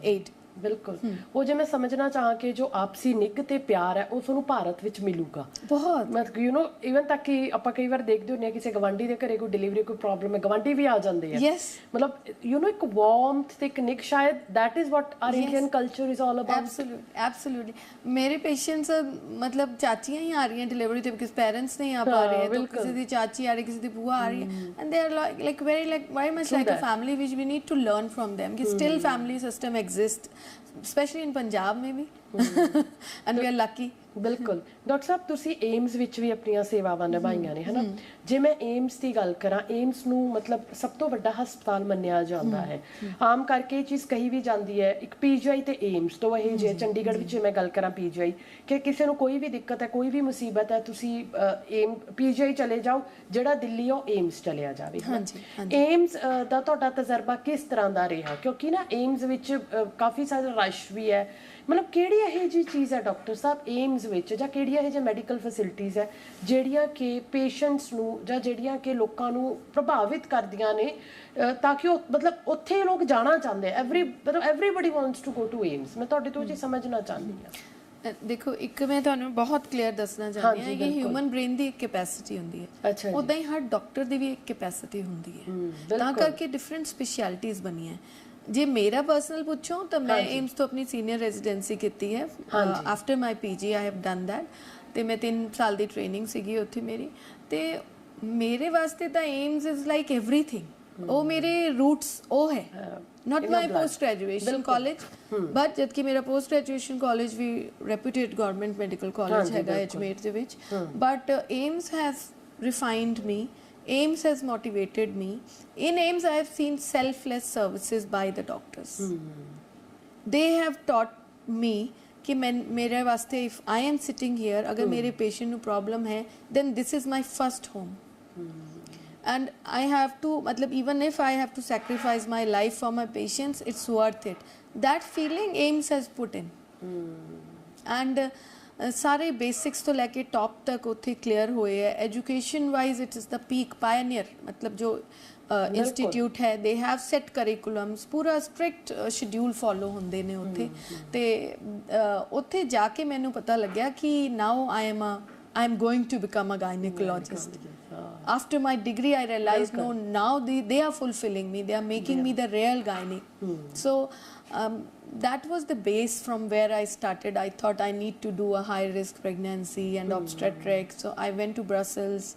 aid ਬਿਲਕੁਲ ਉਹ ਜੇ ਮੈਂ ਸਮਝਣਾ ਚਾਹਾਂ ਕਿ ਜੋ ਆਪਸੀ ਨਿੱਘ ਤੇ ਪਿਆਰ ਹੈ ਉਹ ਤੁਹਾਨੂੰ ਭਾਰਤ ਵਿੱਚ ਮਿਲੂਗਾ ਬਹੁਤ ਮਤਲਬ ਯੂ نو ਇਵਨ ਤੱਕ ਕਿ ਆਪਾਂ ਕਈ ਵਾਰ ਦੇਖਦੇ ਹੁੰਦੇ ਆ ਕਿਸੇ ਗਵਾਂਢੀ ਦੇ ਘਰੇ ਕੋਈ ਡਿਲੀਵਰੀ ਕੋਈ ਪ੍ਰੋਬਲਮ ਹੈ ਗਵਾਂਢੀ ਵੀ ਆ ਜਾਂਦੇ ਆ ਯੈਸ ਮਤਲਬ ਯੂ نو ਇੱਕ ਵਾਰਮਥ ਤੇ ਇੱਕ ਨਿੱਘ ਸ਼ਾਇਦ that is what our Indian culture is all about absolutely ਮੇਰੇ ਪੇਸ਼ੈਂਟਸ ਮਤਲਬ ਚਾਚੀਆਂ ਹੀ ਆ ਰਹੀਆਂ ਡਿਲੀਵਰੀ ਤੇ ਬਿਕਾਜ਼ ਪੈਰੈਂਟਸ ਨਹੀਂ ਆ ਪਾ ਰਹੇ ਤਾਂ ਕਿਸੇ ਦੀ ਚਾਚੀ ਆ ਰਹੀ ਕਿਸੇ ਦੀ ਭੂਆ ਆ ਰਹੀ ਹੈ and they are like very much like a family which we need to learn from them ਕਿ still family system exists especially in Punjab maybe and we are lucky ਬਿਲਕੁਲ ਡਾਕਟਰ ਸਾਹਿਬ ਤੁਸੀਂ ਏਮਸ ਵਿੱਚ ਵੀ ਆਪਣੀਆਂ ਸੇਵਾਵਾਂ ਨਿਭਾਈਆਂ ਨੇ ਹਨਾ ਜੇ ਮੈਂ ਏਮਸ ਦੀ ਗੱਲ ਕਰਾਂ ਏਮਸ ਨੂੰ ਮਤਲਬ ਸਭ ਤੋਂ ਵੱਡਾ ਹਸਪਤਾਲ ਮੰਨਿਆ ਜਾਂਦਾ ਹੈ ਆਮ ਕਰਕੇ ਇਹ ਚੀਜ਼ ਕਹੀ ਵੀ ਜਾਂਦੀ ਹੈ ਇੱਕ PGI ਤੇ ਏਮਸ ਤੋਂ ਇਹ ਜੇ ਚੰਡੀਗੜ੍ਹ ਵਿੱਚ ਮੈਂ ਗੱਲ ਕਰਾਂ PGI ਕਿ ਕਿਸੇ ਨੂੰ ਕੋਈ ਵੀ ਦਿੱਕਤ ਹੈ ਕੋਈ ਵੀ ਮੁਸੀਬਤ ਹੈ ਤੁਸੀਂ PGI ਚਲੇ ਜਾਓ ਜਿਹੜਾ ਦਿੱਲੀ ਉਹ ਏਮਸ ਚਲਿਆ ਜਾਵੇ ਏਮਸ ਦਾ ਤੁਹਾਡਾ ਤਜਰਬਾ ਕਿਸ ਤਰ੍ਹਾਂ ਦਾ ਰਿਹਾ ਕਿਉਂਕਿ ਨਾ ਏਮਸ ਵਿੱਚ ਕਾਫੀ ਸਾਰਾ ਰਸ਼ ਵੀ ਹੈ ਮਤਲਬ ਕਿਹੜੀ ਇਹੋ ਜਿਹੀ ਚੀਜ਼ ਹੈ ਡਾਕਟਰ ਸਾਹਿਬ ਏਮਸ ਵਿੱਚ ਜਾਂ ਕਿਹੜੀਆਂ ਇਹੋ ਜਿਹੀ ਮੈਡੀਕਲ ਫੈਸਿਲਿਟੀਜ਼ ਹੈ ਜਿਹੜੀਆਂ ਕਿ ਪੇਸ਼ੈਂਟਸ ਨੂੰ ਜਾਂ ਜਿਹੜੀਆਂ ਕਿ ਲੋਕਾਂ ਨੂੰ ਪ੍ਰਭਾਵਿਤ ਕਰਦੀਆਂ ਨੇ ਤਾਂ ਕਿ ਉਹ ਮਤਲਬ ਉੱਥੇ ਲੋਕ ਜਾਣਾ ਚਾਹੁੰਦੇ ਆ everybody wants to go to AIIMS ਮੈਂ ਤੁਹਾਡੇ ਤੋਂ ਜੀ ਸਮਝਣਾ ਚਾਹੁੰਦੀ ਹਾਂ ਦੇਖੋ ਇੱਕ ਮੈਂ ਤੁਹਾਨੂੰ ਬਹੁਤ ਕਲੀਅਰ ਦੱਸਣਾ ਚਾਹੁੰਦੀ ਹਾਂ ਕਿ ਹਿਊਮਨ ਬ੍ਰੇਨ ਦੀ ਇੱਕ ਕੈਪੈਸਿਟੀ ਹੁੰਦੀ ਹੈ ਉਦਾਂ ਹੀ ਹਰ ਡਾਕਟਰ ਦੀ ਵੀ ਇੱਕ ਕੈਪੈਸਿਟੀ ਹੁੰਦੀ ਹੈ ਤਾਂ ਕਰਕੇ ਡਿਫਰੈਂਟ ਸਪੈਸ਼ਲਿਟੀਜ਼ ਬਣੀਆਂ ਜੇ ਮੇਰਾ ਪਰਸਨਲ ਪੁੱਛੋ ਤਾਂ ਮੈਂ ਏਮਸ ਤੋਂ ਆਪਣੀ ਸੀਨੀਅਰ ਰੈਜ਼ੀਡੈਂਸੀ ਕੀਤੀ ਹੈ after my PG I have done that ਤੇ ਮੈਂ 3 ਸਾਲ ਦੀ ਟ੍ਰੇਨਿੰਗ ਸੀਗੀ ਉੱਥੇ ਮੇਰੀ ਤੇ ਮੇਰੇ ਵਾਸਤੇ ਤਾਂ ਏਮਸ ਇਜ਼ ਲਾਈਕ ਐਵਰੀਥਿੰਗ ਉਹ ਮੇਰੇ ਰੂਟਸ ਉਹ ਹੈ not my post graduation college but ਜਦ ਕਿ ਮੇਰਾ post graduation college ਵੀ reputed government medical college ਹੈਗਾ ਅਜਮੇਰ ਦੇ ਵਿੱਚ but AIIMS has refined me AIIMS has motivated me in AIIMS I have seen selfless services by the doctors they have taught me कि मैं मेरे वास्ते if I am sitting here अगर मेरे patient ਨੂੰ problem है then this is my first home and I have to matlab even if I have to sacrifice my life for my patients it's worth it that feeling AIIMS has put in and ਸਾਰੇ basics ਤੋਂ ਲੈ ਕੇ top ਤੱਕ ਉੱਥੇ clear ਹੋਏ ਹੈ education wise it is the peak pioneer ਮਤਲਬ ਜੋ institute ਹੈ ਦੇ ਹੈਵ ਸੈਟ ਕਰਿਕੂਲਮਸ ਪੂਰਾ ਸਟ੍ਰਿਕਟ ਸ਼ਡਿਊਲ ਫੋਲੋ ਹੁੰਦੇ ਨੇ ਉੱਥੇ ਤੇ ਉੱਥੇ ਜਾ ਕੇ ਮੈਨੂੰ ਪਤਾ ਲੱਗਿਆ ਕਿ ਨਾਓ I am going to become a gynecologist after my degree I realized no now they are fulfilling me they are making me the real gynae so that was the base from where I started I thought I need to do a high risk pregnancy and obstetrics so I went to Brussels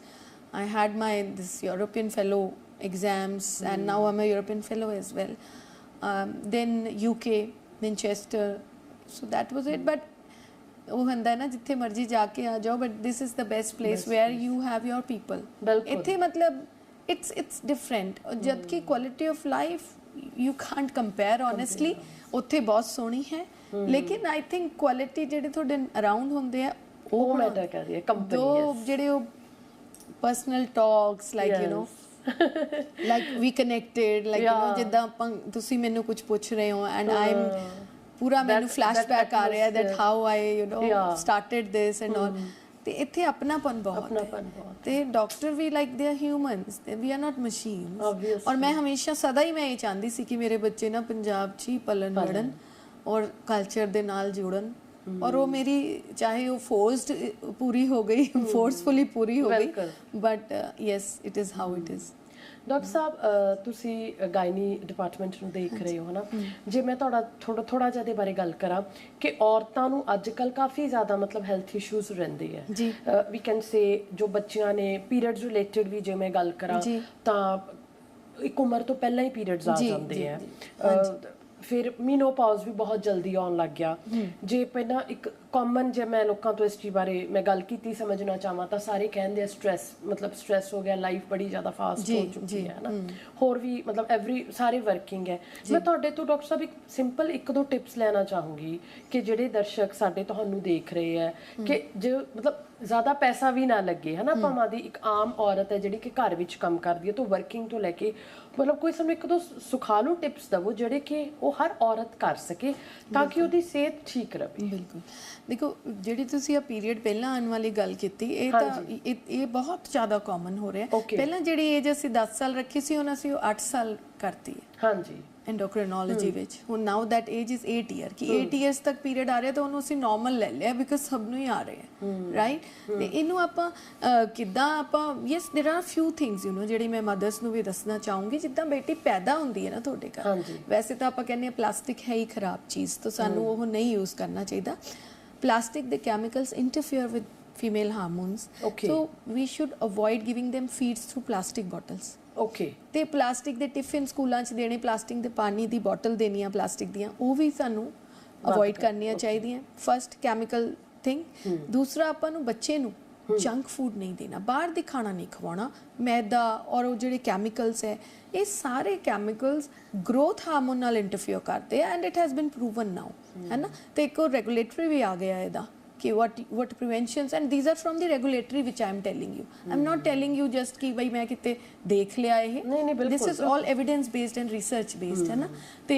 I had my this European fellow exams and now I'm a European fellow as well then UK Manchester so that was it but ਉਹ ਹੁੰਦਾ ਨਾ ਜਿੱਥੇ ਮਰਜ਼ੀ ਜਾ ਕੇ ਆ ਜਾਓ but this is the best place where you have your people ਇੱਥੇ ਮਤਲਬ ਇਟਸ ਡਿਫਰੈਂਟ ਜਦ ਕਿ quality of life you Kant compare honestly ਉੱਥੇ ਬਹੁਤ ਸੋਹਣੀ ਹੈ ਲੇਕਿਨ ਆਈ ਥਿੰਕ ਕੁਆਲਿਟੀ ਜਿਹੜੇ ਤੁਹਾਡੇ ਅਰਾਊਂਡ ਹੁੰਦੇ ਆ ਉਹ ਮੈਟਰ ਕਰਦੀ ਹੈ ਕੰਪਨੀ ਦੋ ਜਿਹੜੇ ਉਹ personal talks like you know like we connected like you know ਜਿੱਦਾਂ ਆਪਾਂ ਤੁਸੀਂ ਮੈਨੂੰ ਕੁਝ ਪੁੱਛ ਰਹੇ ਹੋ ਐਂਡ ਆਈ ਐਮ ਪੂਰਾ ਮੈਨੂੰ ਫਲੈਸ਼ਬੈਕ ਆ ਰਿਹਾ that how I you know started this and all ਤੇ ਇੱਥੇ ਆਪਣਾਪਨ ਬਹੁਤ ਹੈ ਤੇ ਡਾਕਟਰ ਵੀ like they are humans we are not machines ਔਰ ਮੈਂ ਹਮੇਸ਼ਾ ਸਦਾ ਹੀ ਮੈਂ ਇਹ ਚਾਹੁੰਦੀ ਸੀ ਕਿ ਮੇਰੇ ਬੱਚੇ ਨਾ ਪੰਜਾਬ 'ਚ ਹੀ ਪਲਣ ਵੜਨ ਔਰ ਕਲਚਰ ਦੇ ਨਾਲ ਜੁੜਨ ਔਰ ਉਹ ਮੇਰੀ ਚਾਹੇ ਉਹ ਫੋਰਸਡ ਪੂਰੀ ਹੋ ਗਈ ਫੋਰਸਫੁਲੀ ਪੂਰੀ ਹੋ ਗਈ but yes it is how it is doctor ਸਾਹਿਬ ਤੁਸੀਂ ਗਾਇਨੀ ਡਿਪਾਰਟਮੈਂਟ ਨੂੰ ਦੇਖ ਰਹੇ ਹੋ ਨਾ, ਜੇ ਮੈਂ ਤੁਹਾਡਾ ਥੋੜਾ ਜਿਹਾ ਦੇ ਬਾਰੇ ਗੱਲ ਕਰਾਂ ਕਿ ਔਰਤਾਂ ਨੂੰ ਅੱਜ ਕੱਲ ਕਾਫੀ ਜ਼ਿਆਦਾ ਮਤਲਬ ਹੈਲਥ ਇਸ਼ੂਜ਼ ਰਹਿੰਦੇ ਆ, ਵੀ ਕੈਨ ਸੇ ਜੋ ਬੱਚਿਆਂ ਨੇ ਪੀਰੀਅਡਸ ਰਿਲੇਟਡ ਵੀ ਜੇ ਮੈਂ ਗੱਲ ਕਰਾਂ ਤਾਂ ਇੱਕ ਉਮਰ ਤੋਂ ਪਹਿਲਾਂ ਹੀ ਪੀਰੀਅਡਸ ਆ ਜਾਂਦੇ ਆ, ਫਿਰ ਮੀਨੋਪੌਜ਼ ਵੀ ਬਹੁਤ ਜਲਦੀ ਆਉਣ ਲੱਗ ਗਿਆ। ਜੇ ਪਹਿਲਾਂ ਇੱਕ ਕਾਮਨ ਜੇ ਮੈਂ ਲੋਕਾਂ ਤੋਂ ਇਸ ਚੀਜ਼ ਬਾਰੇ ਮੈਂ ਗੱਲ ਕੀਤੀ ਸਮਝਣਾ ਚਾਹਾਂ ਤਾਂ ਸਾਰੇ ਕਹਿੰਦੇ ਆ ਸਟ੍ਰੈਸ, ਮਤਲਬ ਸਟ੍ਰੈਸ ਹੋ ਗਿਆ, ਲਾਈਫ ਬੜੀ ਜ਼ਿਆਦਾ ਫਾਸਟ ਹੋ ਚੁੱਕੀ ਹੈ ਨਾ, ਹੋਰ ਵੀ ਮਤਲਬ ਸਾਰੇ ਵਰਕਿੰਗ ਹੈ। ਮੈਂ ਤੁਹਾਡੇ ਤੋਂ ਡਾਕਟਰ ਸਾਹਿਬ ਇੱਕ ਸਿੰਪਲ 1-2 ਟਿਪਸ ਲੈਣਾ ਚਾਹੂੰਗੀ ਕਿ ਜਿਹੜੇ ਦਰਸ਼ਕ ਸਾਡੇ ਤੁਹਾਨੂੰ ਦੇਖ ਰਹੇ ਹੈ ਕਿ ਜੋ ਮਤਲਬ ਜ਼ਿਆਦਾ ਪੈਸਾ ਵੀ ਨਾ ਲੱਗੇ ਹੈ ਨਾ, ਭਾਵੇਂ ਦੀ ਇੱਕ ਆਮ ਔਰਤ ਹੈ ਜਿਹੜੀ ਕਿ ਘਰ ਵਿੱਚ ਕੰਮ ਕਰਦੀ ਹੈ ਤੋਂ ਵਰਕਿੰਗ ਤੋਂ ਲੈ ਕੇ ਮਤਲਬ ਕੋਈ ਸਾਨੂੰ 1-2 ਸੁਖਾਲੂ ਟਿਪਸ ਦਵੋ ਜਿਹੜੇ ਕਿ ਉਹ ਹਰ ਔਰਤ ਕਰ ਸਕੇ ਤਾਂ ਕਿ ਉਹਦੀ ਸਿਹਤ ਠੀਕ ਰਹੇ। ਬਿਲਕੁਲ, ਦੇਖੋ ਜਿਹੜੀ ਤੁਸੀਂ ਆ ਪੀਰੀਅਡ ਪਹਿਲਾਂ ਆਉਣ ਵਾਲੀ ਗੱਲ ਕੀਤੀ, ਇਹ ਤਾਂ ਇਹ ਬਹੁਤ ਜ਼ਿਆਦਾ ਕਾਮਨ ਹੋ ਰਿਹਾ। ਪਹਿਲਾਂ ਜਿਹੜੀ ਏਜ ਅਸੀਂ 10 ਸਾਲ ਰੱਖੀ ਸੀ ਹੁਣ ਅਸੀਂ ਉਹ 8 ਸਾਲ ਕਰਤੀ ਹੈ ਹਾਂਜੀ ਐਂਡੋਕ੍ਰਿਨੋਲੋਜੀ ਵਿੱਚ। ਹੁਣ ਨਾਓ ਦੈਟ ਏਜ ਇਜ਼ 8 ਈਅਰ ਕਿ 8 ਇਅਰਸ ਤੱਕ ਪੀਰੀਅਡ ਆ ਰਿਹਾ ਤਾਂ ਉਹਨੂੰ ਅਸੀਂ ਨਾਰਮਲ ਲੈ ਲਿਆ ਬਿਕਾਜ਼ ਸਭ ਨੂੰ ਹੀ ਆ ਰਹੇ ਹੈ ਰਾਈਟ। ਤੇ ਇਹਨੂੰ ਆਪਾਂ ਕਿੱਦਾਂ ਆਪਾਂ ਯੈਸ ਦੇਰ ਆਰ ਫਿਊ ਥਿੰਗਸ ਜਿਹੜੀ ਮੈਂ ਮਦਰਸ ਨੂੰ ਵੀ ਦੱਸਣਾ ਚਾਹੂੰਗੀ। ਜਿੱਦਾਂ ਬੇਟੀ ਪੈਦਾ ਹੁੰਦੀ ਹੈ ਨਾ ਤੁਹਾਡੇ ਘਰ, ਵੈਸੇ ਤਾਂ ਆਪਾਂ ਕਹਿੰਦੇ ਹਾਂ ਪਲਾਸਟਿਕ ਹੈ ਹੀ ਖਰਾਬ ਚੀਜ਼, ਤਾਂ ਸਾਨੂੰ ਉਹ ਨਹੀਂ ਯੂਜ਼ ਕਰਨਾ ਚਾਹੀਦਾ। ਪਲਾਸਟਿਕ ਦੇ chemicals interfere with female hormones, so we should avoid giving them feeds through plastic bottles. ਤੇ ਪਲਾਸਟਿਕ ਦੇ ਟਿਫਿਨ ਸਕੂਲਾਂ 'ਚ ਦੇਣੇ, ਪਲਾਸਟਿਕ ਦੇ ਪਾਣੀ ਦੀ ਬੋਟਲ ਦੇਣੀਆਂ ਪਲਾਸਟਿਕ ਦੀਆਂ, ਉਹ ਵੀ ਸਾਨੂੰ ਅਵੋਇਡ ਕਰਨੀਆਂ ਚਾਹੀਦੀਆਂ। First chemical thing. ਦੂਸਰਾ ਆਪਾਂ ਨੂੰ ਬੱਚੇ ਨੂੰ ਜੰਕ ਫੂਡ ਨਹੀਂ ਦੇਣਾ, ਬਾਹਰ ਦੀ ਖਾਣਾ ਨਹੀਂ ਖਵਾਉਣਾ। ਮੈਦਾ ਔਰ ਉਹ ਜਿਹੜੇ ਕੈਮੀਕਲਸ ਹੈ, ਇਹ ਸਾਰੇ ਕੈਮੀਕਲਸ ਗਰੋਥ ਹਾਰਮੋਨ ਨਾਲ ਇੰਟਰਫੇਅਰ ਕਰਦੇ ਆ and it has been proven now, ਹੈ ਨਾ। ਤੇ ਇੱਕ ਰੈਗੂਲੇਟਰੀ ਵੀ ਆ ਗਿਆ ਇਹਦਾ कि what preventions, and these are from the regulatory which I am telling you. I'm not telling you just कि भाई मैं कितने देख लिया है, this is all evidence based and research based, है ना। ते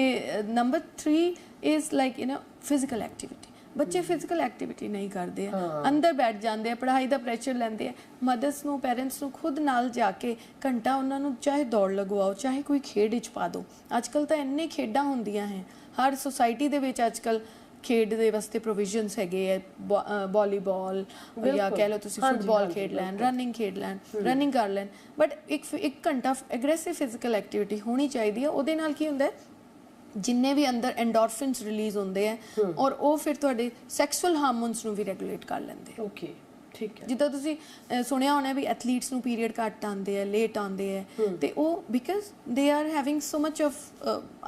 number 3 is like physical activity. ਬੱਚੇ ਫਿਜ਼ੀਕਲ ਐਕਟੀਵਿਟੀ ਨਹੀਂ ਕਰਦੇ ਆ, ਅੰਦਰ ਬੈਠ ਜਾਂਦੇ ਆ, ਪੜ੍ਹਾਈ ਦਾ ਪ੍ਰੈਸ਼ਰ ਲੈਂਦੇ ਆ। ਮਦਰਸ ਨੂੰ, ਪੈਰੈਂਟਸ ਨੂੰ ਖੁਦ ਨਾਲ ਜਾ ਕੇ ਘੰਟਾ ਉਹਨਾਂ ਨੂੰ ਚਾਹੇ ਦੌੜ ਲਗਵਾਓ, ਚਾਹੇ ਕੋਈ ਖੇਡ ਵਿੱਚ ਪਾ ਦਿਓ। ਅੱਜ ਕੱਲ੍ਹ ਤਾਂ ਇੰਨੇ ਖੇਡਾਂ ਹੁੰਦੀਆਂ ਹੈ ਹਰ ਸੁਸਾਇਟੀ ਦੇ ਵਿੱਚ। ਅੱਜ ਕੱਲ੍ਹ ਖੇਡ ਦੇ ਵਾਸਤੇ ਪ੍ਰੋਵੀਜ਼ਨਸ ਹੈਗੇ ਹੈ, ਵਾਲੀਬਾਲ ਜਾਂ ਕਹਿ ਲਓ ਤੁਸੀਂ ਫੁੱਟਬਾਲ ਖੇਡ ਲੈਣ, ਰਨਿੰਗ ਖੇਡ ਲੈਣ, ਰਨਿੰਗ ਕਰ ਲੈਣ। ਬਟ ਇੱਕ ਘੰਟਾ ਐਗਰੈਸਿਵ ਫਿਜ਼ੀਕਲ ਐਕਟੀਵਿਟੀ ਹੋਣੀ ਚਾਹੀਦੀ ਹੈ। ਉਹਦੇ ਨਾਲ ਕੀ ਹੁੰਦਾ ਹੈ, ਜਿੰਨੇ ਵੀ ਅੰਦਰ ਐਂਡੋਰਫਿਨਸ ਰਿਲੀਜ਼ ਹੁੰਦੇ ਆ ਔਰ ਉਹ ਫਿਰ ਤੁਹਾਡੇ ਸੈਕਸੁਅਲ ਹਾਰਮੋਨਸ ਨੂੰ ਵੀ ਰੈਗੂਲੇਟ ਕਰ ਲੈਂਦੇ। ਓਕੇ, ਠੀਕ ਹੈ। ਜਿੱਦਾਂ ਤੁਸੀਂ ਸੁਣਿਆ ਹੋਣਾ ਵੀ ਐਥਲੀਟਸ ਨੂੰ ਪੀਰੀਅਡ ਘੱਟ ਆਉਂਦੇ ਆ, ਲੇਟ ਆਉਂਦੇ ਆ, ਤੇ ਉਹ because they are having so much of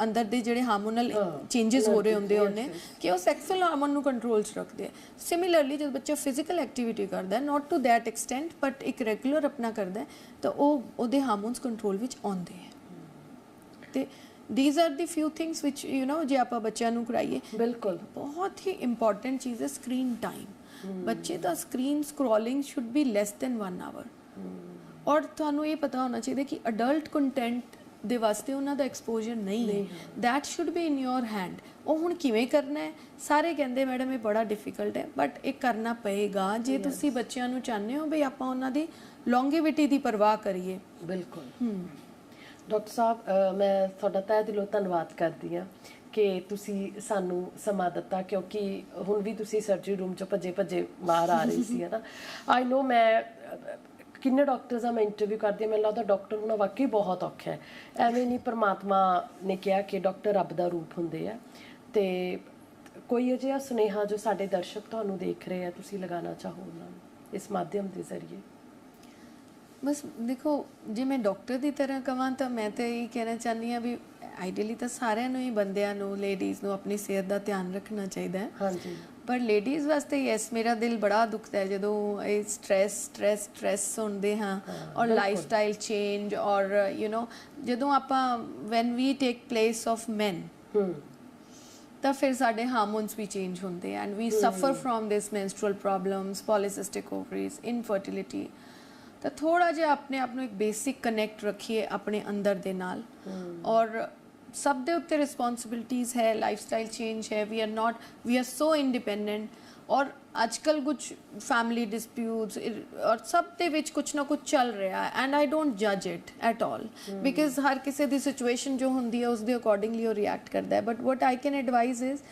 ਅੰਦਰ ਦੇ ਜਿਹੜੇ ਹਾਰਮੋਨਲ ਚੇਂਜਸ ਹੋ ਰਹੇ ਹੁੰਦੇ ਉਹਨੇ ਕਿ ਉਹ ਸੈਕਸੁਅਲ ਹਾਰਮੋਨ ਨੂੰ ਕੰਟਰੋਲ 'ਚ ਰੱਖਦੇ ਆ। ਸਿਮਿਲਰਲੀ ਜਦ ਬੱਚਾ ਫਿਜ਼ੀਕਲ ਐਕਟੀਵਿਟੀ ਕਰਦਾ, not to that extent but ਇੱਕ ਰੈਗੂਲਰ ਆਪਣਾ ਕਰਦਾ, ਤਾਂ ਉਹ ਉਹਦੇ ਹਾਰਮੋਨਸ ਕੰਟਰੋਲ ਵਿੱਚ ਆਉਂਦੇ ਆ। ਤੇ these are the few things which ਜੇ ਆਪਾਂ ਬੱਚਿਆਂ ਨੂੰ ਕਰਾਈਏ। ਬਿਲਕੁਲ, ਬਹੁਤ ਹੀ ਇੰਪੋਰਟੈਂਟ ਚੀਜ਼ ਹੈ ਸਕਰੀਨ ਟਾਈਮ। ਬੱਚੇ ਦਾ screen scrolling should be less than 1 hour. ਔਰ ਤੁਹਾਨੂੰ ਇਹ ਪਤਾ ਹੋਣਾ ਚਾਹੀਦਾ ਕਿ ਅਡਲਟ ਕੰਟੈਂਟ ਦੇ ਵਾਸਤੇ ਉਹਨਾਂ ਦਾ ਐਕਸਪੋਜ਼ਰ ਨਹੀਂ ਹੈ। That should be in your hand. ਉਹ ਹੁਣ ਕਿਵੇਂ ਕਰਨਾ ਹੈ, ਸਾਰੇ ਕਹਿੰਦੇ ਮੈਡਮ ਇਹ ਬੜਾ ਡਿਫਿਕਲਟ ਹੈ, ਬਟ ਇਹ ਕਰਨਾ ਪਏਗਾ ਜੇ ਤੁਸੀਂ ਬੱਚਿਆਂ ਨੂੰ ਚਾਹੁੰਦੇ ਹੋ ਵੀ ਆਪਾਂ ਉਹਨਾਂ ਦੀ ਲੌਂਗੇਵਿਟੀ ਦੀ ਪਰਵਾਹ ਕਰੀਏ। ਬਿਲਕੁਲ ਡਾਕਟਰ ਸਾਹਿਬ, ਮੈਂ ਤੁਹਾਡਾ ਤਹਿ ਦਿਲੋਂ ਧੰਨਵਾਦ ਕਰਦੀ ਹਾਂ ਕਿ ਤੁਸੀਂ ਸਾਨੂੰ ਸਮਾਂ ਦਿੱਤਾ, ਕਿਉਂਕਿ ਹੁਣ ਵੀ ਤੁਸੀਂ ਸਰਜਰੀ ਰੂਮ 'ਚੋਂ ਭੱਜੇ ਬਾਹਰ ਆ ਰਹੇ ਸੀ, ਹੈ ਨਾ। ਆਈ ਨੋ ਮੈਂ ਕਿੰਨੇ ਡਾਕਟਰਸ ਦਾ ਮੈਂ ਇੰਟਰਵਿਊ ਕਰਦੀ ਹਾਂ, ਮੈਨੂੰ ਲੱਗਦਾ ਡਾਕਟਰ ਹੋਣਾ ਵਾਕਈ ਬਹੁਤ ਔਖਾ ਹੈ। ਐਵੇਂ ਨਹੀਂ, ਪਰਮਾਤਮਾ ਨੇ ਕਿਹਾ ਕਿ ਡਾਕਟਰ ਰੱਬ ਦਾ ਰੂਪ ਹੁੰਦੇ ਆ। ਤੇ ਕੋਈ ਅਜਿਹਾ ਸੁਨੇਹਾ ਜੋ ਸਾਡੇ ਦਰਸ਼ਕ ਤੁਹਾਨੂੰ ਦੇਖ ਰਹੇ ਆ ਤੁਸੀਂ ਲਗਾਉਣਾ ਚਾਹੋ ਉਹਨਾਂ ਨੂੰ ਇਸ ਮਾਧਿਅਮ ਦੇ ਜ਼ਰੀਏ? ਬਸ ਦੇਖੋ, ਜੇ ਮੈਂ ਡਾਕਟਰ ਦੀ ਤਰ੍ਹਾਂ ਕਹਾਂ ਤਾਂ ਮੈਂ ਤਾਂ ਇਹ ਕਹਿਣਾ ਚਾਹੁੰਦੀ ਹਾਂ ਵੀ ਆਈਡੀਅਲੀ ਤਾਂ ਸਾਰਿਆਂ ਨੂੰ ਹੀ, ਬੰਦਿਆਂ ਨੂੰ, ਲੇਡੀਜ਼ ਨੂੰ ਆਪਣੀ ਸਿਹਤ ਦਾ ਧਿਆਨ ਰੱਖਣਾ ਚਾਹੀਦਾ ਹੈ। ਹਾਂਜੀ, ਪਰ ਲੇਡੀਜ਼ ਵਾਸਤੇ ਯੈਸ, ਮੇਰਾ ਦਿਲ ਬੜਾ ਦੁਖਦਾ ਹੈ ਜਦੋਂ ਇਹ ਸਟ੍ਰੈਸ ਸੁਣਦੇ ਹਾਂ ਔਰ ਲਾਈਫ ਸਟਾਈਲ ਚੇਂਜ ਔਰ ਜਦੋਂ ਆਪਾਂ when we take place of man ਤਾਂ ਫਿਰ ਸਾਡੇ ਹਾਰਮੋਨਸ ਵੀ ਚੇਂਜ ਹੁੰਦੇ and we suffer from this menstrual problems, polycystic ovaries, infertility. ਤਾਂ ਥੋੜਾ ਜਿਹਾ ਆਪਣੇ ਆਪ ਨੂੰ ਇੱਕ ਬੇਸਿਕ ਕਨੈਕਟ ਰੱਖੀਏ ਆਪਣੇ ਅੰਦਰ ਦੇ ਨਾਲ। ਔਰ ਸਭ ਦੇ ਉੱਤੇ ਰਿਸਪੌਂਸਿਬਿਲਿਟੀਜ਼ ਹੈ, ਲਾਈਫ ਸਟਾਈਲ ਚੇਂਜ ਹੈ। We are so independent. ਔਰ ਅੱਜ ਕੱਲ੍ਹ ਕੁਛ ਫੈਮਿਲੀ ਡਿਸਪਿਊਟਸ ਔਰ ਸਭ ਦੇ ਵਿੱਚ ਕੁਛ ਨਾ ਕੁਛ ਚੱਲ ਰਿਹਾ ਹੈ ਐਂਡ ਆਈ ਡੋਂਟ ਜੱਜ ਇਟ ਐਟ ਆਲ ਬਿਕਾਜ਼ ਹਰ ਕਿਸੇ ਦੀ ਸਿਚੁਏਸ਼ਨ ਜੋ ਹੁੰਦੀ ਹੈ ਉਸ ਦੇ ਅਕੋਰਡਿੰਗਲੀ ਉਹ ਰਿਐਕਟ ਕਰਦਾ ਹੈ। But what I can advise is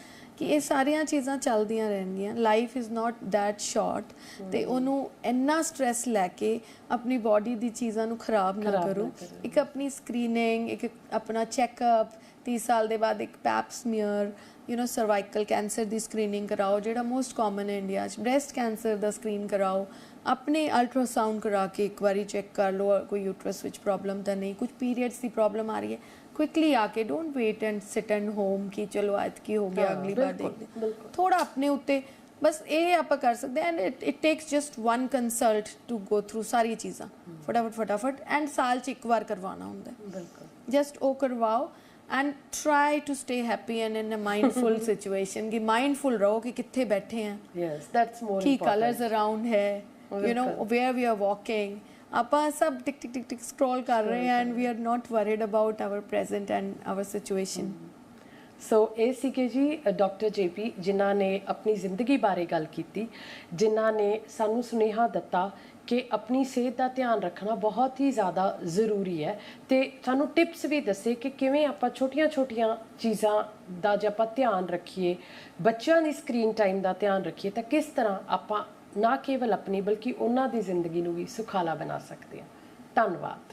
ਕਿ ਇਹ ਸਾਰੀਆਂ ਚੀਜ਼ਾਂ ਚੱਲਦੀਆਂ ਰਹਿਣਗੀਆਂ, life is not that short, ਤੇ ਉਹਨੂੰ ਇੰਨਾ ਸਟ੍ਰੈਸ ਲੈ ਕੇ ਆਪਣੀ ਬਾਡੀ ਦੀ ਚੀਜ਼ਾਂ ਨੂੰ ਖਰਾਬ ਨਾ ਕਰੋ। ਇੱਕ ਆਪਣੀ ਸਕਰੀਨਿੰਗ, ਇੱਕ ਆਪਣਾ ਚੈੱਕਅਪ, 30 ਸਾਲ ਦੇ ਬਾਅਦ ਇੱਕ ਪੈਪ ਸਮੀਅਰ, ਸਰਵਾਈਕਲ ਕੈਂਸਰ ਦੀ ਸਕਰੀਨਿੰਗ ਕਰਾਓ ਜਿਹੜਾ ਮੋਸਟ ਕਾਮਨ ਹੈ ਇੰਡੀਆ 'ਚ, ਬ੍ਰੈਸਟ ਕੈਂਸਰ ਦਾ ਸਕਰੀਨ ਕਰਾਓ, ਆਪਣੇ ਅਲਟਰਾਸਾਊਂਡ ਕਰਾ ਕੇ ਇੱਕ ਵਾਰੀ ਚੈੱਕ ਕਰ ਲਓ ਕੋਈ ਯੂਟਰਸ ਵਿੱਚ ਪ੍ਰੋਬਲਮ ਤਾਂ ਨਹੀਂ, ਕੁਝ ਪੀਰੀਅਡਸ ਦੀ ਪ੍ਰੋਬਲਮ ਆ ਰਹੀ ਹੈ, ਕੁਇਕਲੀ ਆ ਕੇ don't wait and sit and home ਕਿ ਚਲੋ ਐਤਕੀ ਹੋ ਗਿਆ ਅਗਲੀ ਵਾਰ ਦੇਖਦੇ। ਥੋੜਾ ਆਪਣੇ ਉੱਤੇ ਬਸ ਇਹ ਆਪਾਂ ਕਰ ਸਕਦੇ and it takes just one consult to go through ਸਾਰੀ ਚੀਜ਼ਾਂ ਫਟਾਫਟ ਐਂਡ ਸਾਲ 'ਚ ਇੱਕ ਵਾਰ ਕਰਵਾਉਣਾ ਹੁੰਦਾ। ਬਿਲਕੁਲ ਜਸਟ ਉਹ ਕਰਵਾਓ and try to stay happy and in a mindful situation, ki mindful raho ki kithe baithe hain, yes that's more ki important, colors around hai, where we are walking, ਆਪਾਂ ਸਭ ਟਿਕ ਟਿਕ ਟਿਕ ਟਿਕ ਸਕਰੋਲ ਕਰ ਰਹੇ ਹਾਂ and we are not worried about our present and our situation। ਸੋ ਇਹ ਸੀਗੇ ਜੀ doctor JP ਜਿਨ੍ਹਾਂ ਨੇ ਆਪਣੀ ਜ਼ਿੰਦਗੀ ਬਾਰੇ ਗੱਲ ਕੀਤੀ, ਜਿਨ੍ਹਾਂ ਨੇ ਸਾਨੂੰ ਸੁਨੇਹਾ ਦਿੱਤਾ ਕਿ ਆਪਣੀ ਸਿਹਤ ਦਾ ਧਿਆਨ ਰੱਖਣਾ ਬਹੁਤ ਹੀ ਜ਼ਿਆਦਾ ਜ਼ਰੂਰੀ ਹੈ, ਤੇ ਸਾਨੂੰ ਟਿਪਸ ਵੀ ਦੱਸੇ ਕਿ ਕਿਵੇਂ ਆਪਾਂ ਛੋਟੀਆਂ-ਛੋਟੀਆਂ ਚੀਜ਼ਾਂ ਦਾ ਜੇ ਆਪਾਂ ਧਿਆਨ ਰੱਖੀਏ, ਬੱਚਿਆਂ ਦੀ ਸਕਰੀਨ ਟਾਈਮ ਦਾ ਧਿਆਨ ਰੱਖੀਏ, ਤਾਂ ਕਿਸ ਤਰ੍ਹਾਂ ਆਪਾਂ ਨਾ ਕੇਵਲ ਆਪਣੀ ਬਲਕਿ ਉਹਨਾਂ ਦੀ ਜ਼ਿੰਦਗੀ ਨੂੰ ਵੀ ਸੁਖਾਲਾ ਬਣਾ ਸਕਦੇ ਹਾਂ। ਧੰਨਵਾਦ।